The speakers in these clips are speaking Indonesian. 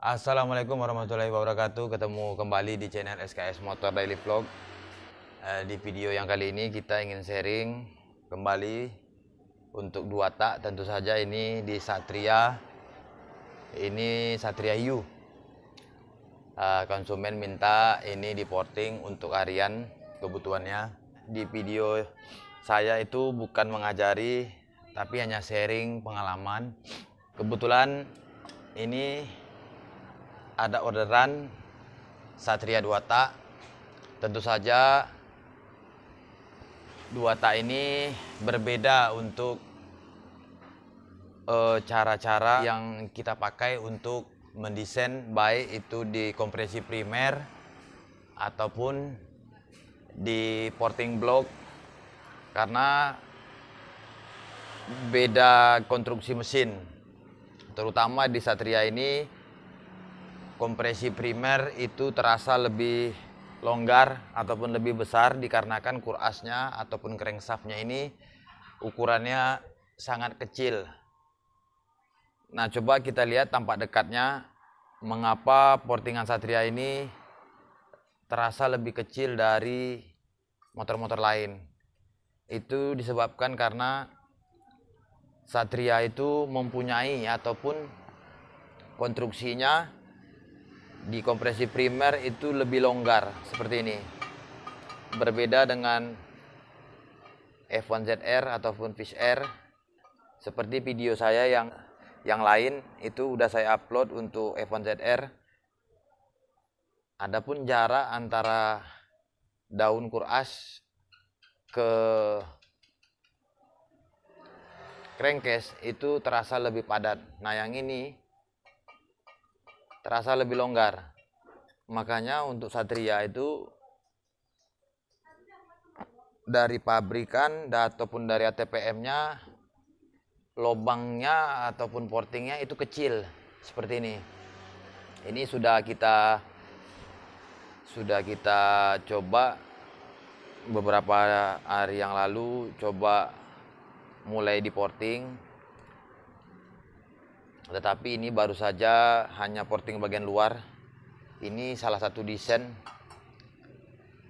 Assalamualaikum warahmatullahi wabarakatuh. Ketemu kembali di channel SKS Motor Daily Vlog. Di video yang kali ini kita ingin sharing kembali untuk dua tak. Tentu saja ini di Satria. Ini Satria Hiu. Konsumen minta ini di porting untuk harian kebutuhannya. Di video saya itu bukan mengajari, tapi hanya sharing pengalaman. Kebetulan ini ada orderan Satria 2 tak. Tentu saja 2 tak ini berbeda untuk cara-cara yang kita pakai untuk mendesain, baik itu di kompresi primer ataupun di porting block, karena beda konstruksi mesin. Terutama di Satria ini kompresi primer itu terasa lebih longgar ataupun lebih besar dikarenakan kurasnya ataupun crankshaftnya ini ukurannya sangat kecil. Nah, coba kita lihat tampak dekatnya mengapa portingan Satria ini terasa lebih kecil dari motor-motor lain. Itu disebabkan karena Satria itu mempunyai ataupun konstruksinya di kompresi primer itu lebih longgar seperti ini. Berbeda dengan F1ZR ataupun Fish Air. Seperti video saya yang lain itu udah saya upload untuk F1ZR. Adapun jarak antara daun kuras ke crankcase itu terasa lebih padat. Nah, yang ini terasa lebih longgar. Makanya untuk Satria itu dari pabrikan ataupun dari ATPM-nya lobangnya ataupun portingnya itu kecil seperti ini. Ini sudah kita coba beberapa hari yang lalu, coba mulai di porting. Tetapi ini baru saja hanya porting bagian luar. Ini salah satu desain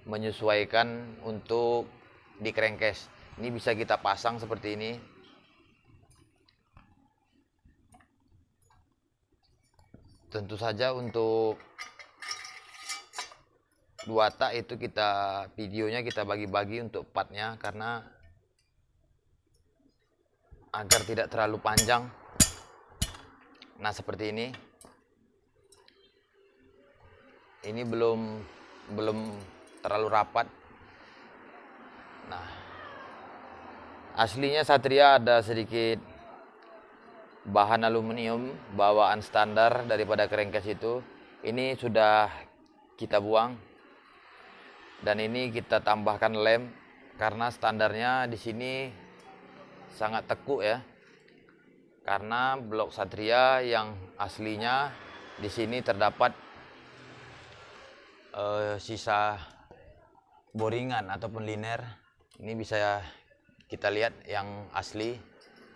menyesuaikan untuk di crankcase. Ini bisa kita pasang seperti ini. Tentu saja untuk dua tak itu videonya kita bagi-bagi untuk partnya karena agar tidak terlalu panjang. Nah, seperti ini. Ini belum terlalu rapat. Nah, aslinya Satria ada sedikit bahan aluminium bawaan standar daripada crankcase itu. Ini sudah kita buang. Dan ini kita tambahkan lem karena standarnya di sini sangat tekuk ya. Karena blok Satria yang aslinya di sini terdapat sisa boringan ataupun liner. Ini bisa kita lihat yang asli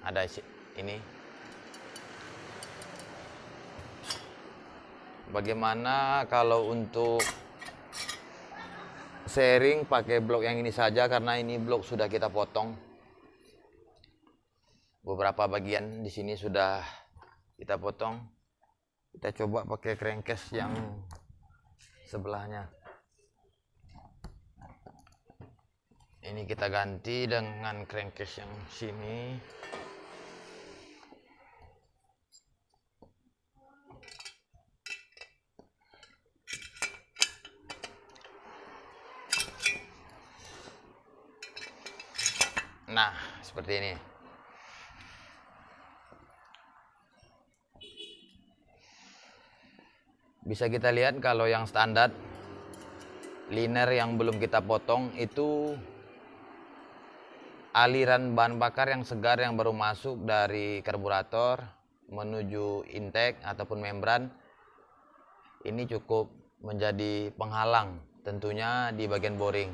ada ini. Bagaimana kalau untuk sharing pakai blok yang ini saja, karena ini blok sudah kita potong. Beberapa bagian di sini sudah kita potong. Kita coba pakai crankcase yang sebelahnya. Ini kita ganti dengan crankcase yang sini. Nah, seperti ini. Bisa kita lihat kalau yang standar liner yang belum kita potong itu aliran bahan bakar yang segar yang baru masuk dari karburator menuju intake ataupun membran. Ini cukup menjadi penghalang tentunya di bagian boring.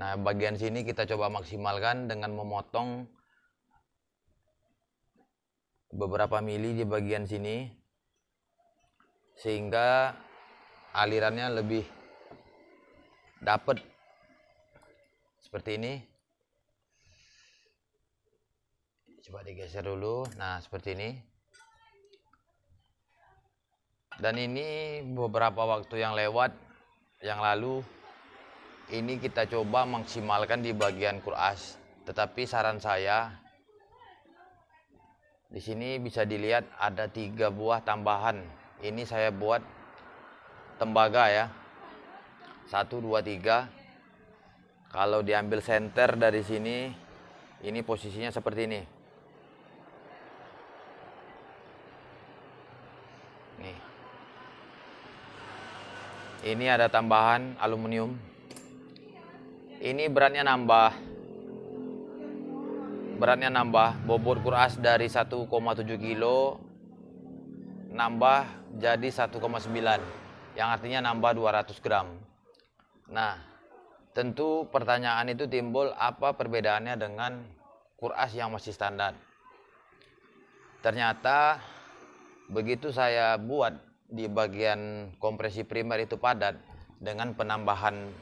Nah, bagian sini kita coba maksimalkan dengan memotong beberapa mili di bagian sini sehingga alirannya lebih dapat seperti ini. Coba digeser dulu. Nah, seperti ini. Dan ini beberapa waktu yang lalu ini kita coba maksimalkan di bagian kuras. Tetapi saran saya di sini bisa dilihat ada 3 buah tambahan. Ini saya buat tembaga ya. 1, 2, 3. Kalau diambil senter dari sini, ini posisinya seperti ini. Nih. Ini ada tambahan aluminium. Ini beratnya nambah, bobot kuras dari 1,7 kilo nambah jadi 1,9, yang artinya nambah 200 gram. Nah, tentu pertanyaan itu timbul, apa perbedaannya dengan kuras yang masih standar? Ternyata begitu saya buat di bagian kompresi primer itu padat dengan penambahan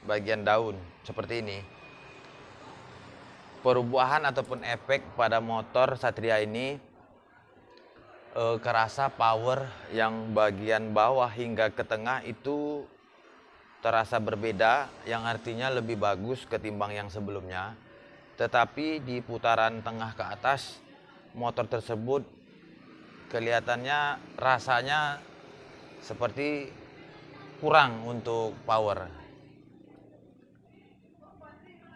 bagian daun seperti ini, perubahan ataupun efek pada motor Satria ini kerasa power yang bagian bawah hingga ke tengah itu terasa berbeda, yang artinya lebih bagus ketimbang yang sebelumnya. Tetapi di putaran tengah ke atas, motor tersebut kelihatannya rasanya seperti kurang untuk power.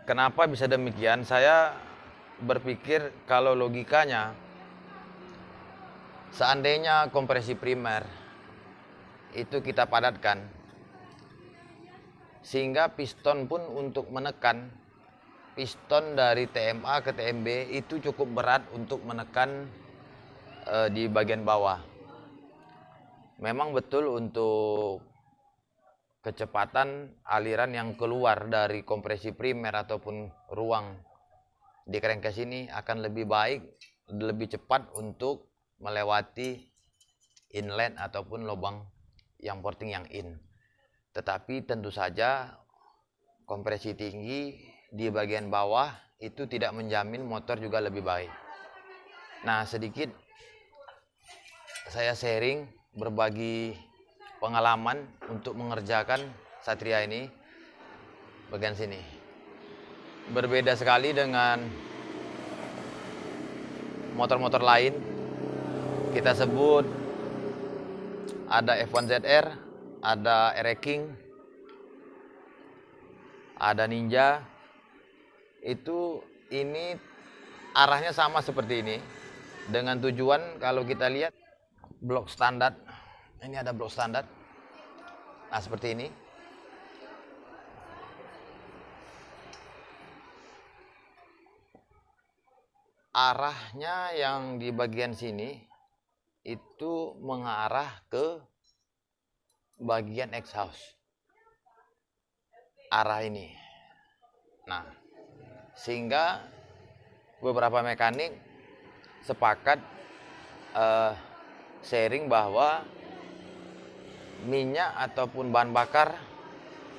Kenapa bisa demikian? Saya berpikir kalau logikanya, seandainya kompresi primer itu kita padatkan, sehingga piston pun untuk menekan, piston dari TMA ke TMB itu cukup berat untuk menekan di bagian bawah. Memang betul untuk kecepatan aliran yang keluar dari kompresi primer ataupun ruang di crankcase ini akan lebih baik, lebih cepat untuk melewati inlet ataupun lubang yang porting yang in. Tetapi tentu saja kompresi tinggi di bagian bawah itu tidak menjamin motor juga lebih baik. Nah, sedikit saya sharing, berbagi pengalaman untuk mengerjakan Satria ini. Bagian sini berbeda sekali dengan motor-motor lain. Kita sebut ada F1ZR, ada RX King, ada Ninja. Itu ini arahnya sama seperti ini, dengan tujuan kalau kita lihat blok standar. Ini ada blok standar. Nah, seperti ini. Arahnya yang di bagian sini itu mengarah ke bagian exhaust. Arah ini. Nah, sehingga beberapa mekanik sepakat sharing bahwa minyak ataupun bahan bakar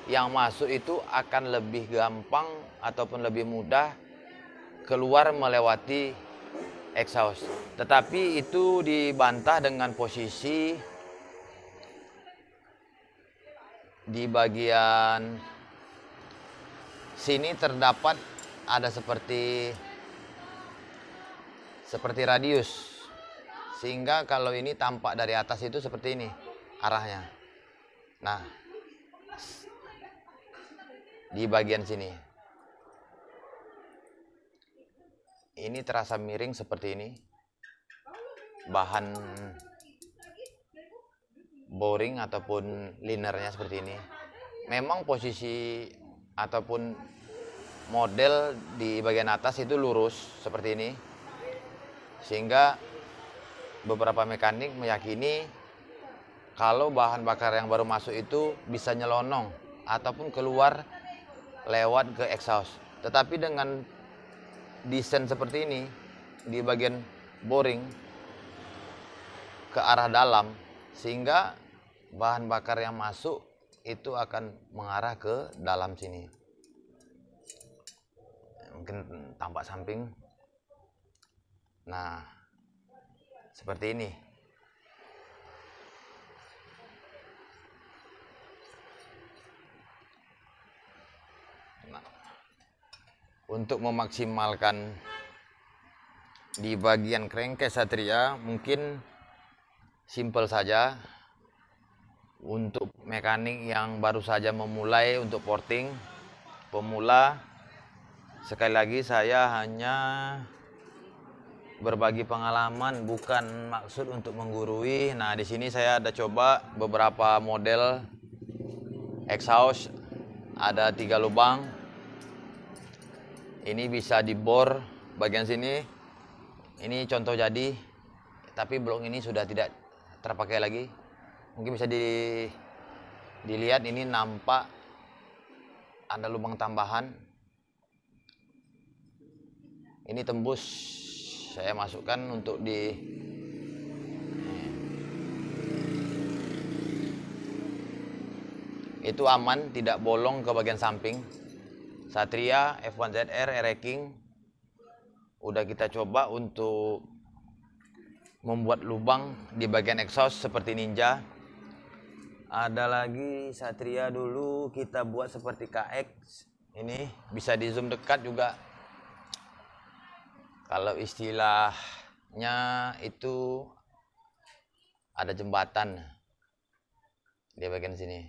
yang masuk itu akan lebih gampang ataupun lebih mudah keluar melewati exhaust. Tetapi itu dibantah dengan posisi di bagian sini terdapat ada seperti radius, sehingga kalau ini tampak dari atas itu seperti ini arahnya. Nah, di bagian sini ini terasa miring seperti ini. Bahan boring ataupun linernya seperti ini. Memang posisi ataupun model di bagian atas itu lurus seperti ini, sehingga beberapa mekanik meyakini kalau bahan bakar yang baru masuk itu bisa nyelonong ataupun keluar lewat ke exhaust. Tetapi dengan desain seperti ini di bagian boring ke arah dalam, sehingga bahan bakar yang masuk itu akan mengarah ke dalam sini. Mungkin tampak samping. Nah, seperti ini. Nah, untuk memaksimalkan di bagian crankcase Satria mungkin simple saja. Untuk mekanik yang baru saja memulai untuk porting pemula, sekali lagi saya hanya berbagi pengalaman, bukan maksud untuk menggurui. Nah, di sini saya ada coba beberapa model exhaust, ada 3 lubang. Ini bisa dibor bagian sini. Ini contoh jadi, tapi blok ini sudah tidak terpakai lagi. Mungkin bisa dilihat, ini nampak ada lubang tambahan. Ini tembus, saya masukkan untuk itu aman, tidak bolong ke bagian samping. Satria F1ZR Air-King udah kita coba untuk membuat lubang di bagian exhaust seperti Ninja. Ada lagi Satria dulu kita buat seperti KX. Ini bisa di zoom dekat juga. Kalau istilahnya itu ada jembatan di bagian sini,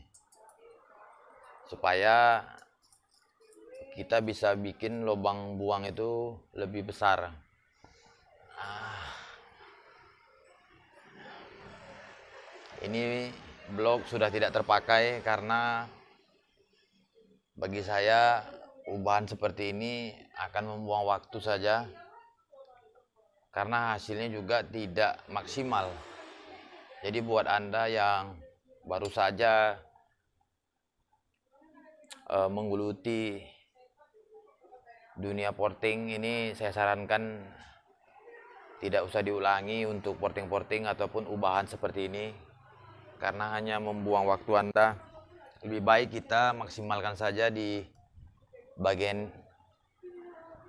supaya kita bisa bikin lubang buang itu lebih besar. Ini blok sudah tidak terpakai karena bagi saya ubahan seperti ini akan membuang waktu saja, karena hasilnya juga tidak maksimal. Jadi buat Anda yang baru saja menggeluti dunia porting ini, saya sarankan tidak usah diulangi untuk porting-porting ataupun ubahan seperti ini, karena hanya membuang waktu Anda. Lebih baik kita maksimalkan saja di bagian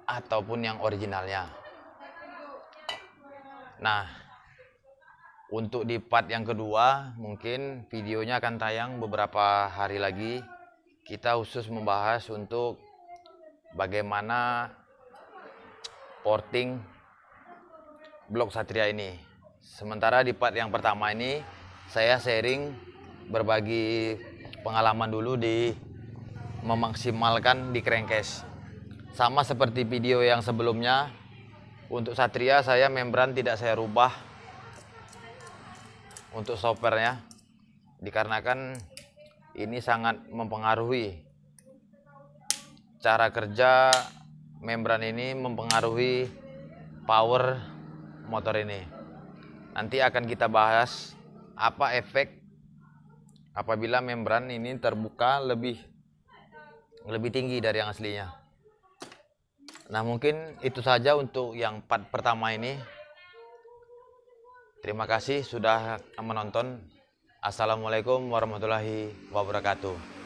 ataupun yang originalnya. Nah, untuk di part yang kedua, mungkin videonya akan tayang beberapa hari lagi. Kita khusus membahas untuk bagaimana porting blok Satria ini. Sementara di part yang pertama ini saya sharing, berbagi pengalaman dulu di memaksimalkan di crankcase. Sama seperti video yang sebelumnya, untuk Satria saya membran tidak saya rubah untuk stoppernya, dikarenakan ini sangat mempengaruhi cara kerja membran ini, mempengaruhi power motor ini. Nanti akan kita bahas apa efek apabila membran ini terbuka lebih tinggi dari yang aslinya. Nah, mungkin itu saja untuk yang part pertama ini. Terima kasih sudah menonton. Assalamualaikum warahmatullahi wabarakatuh.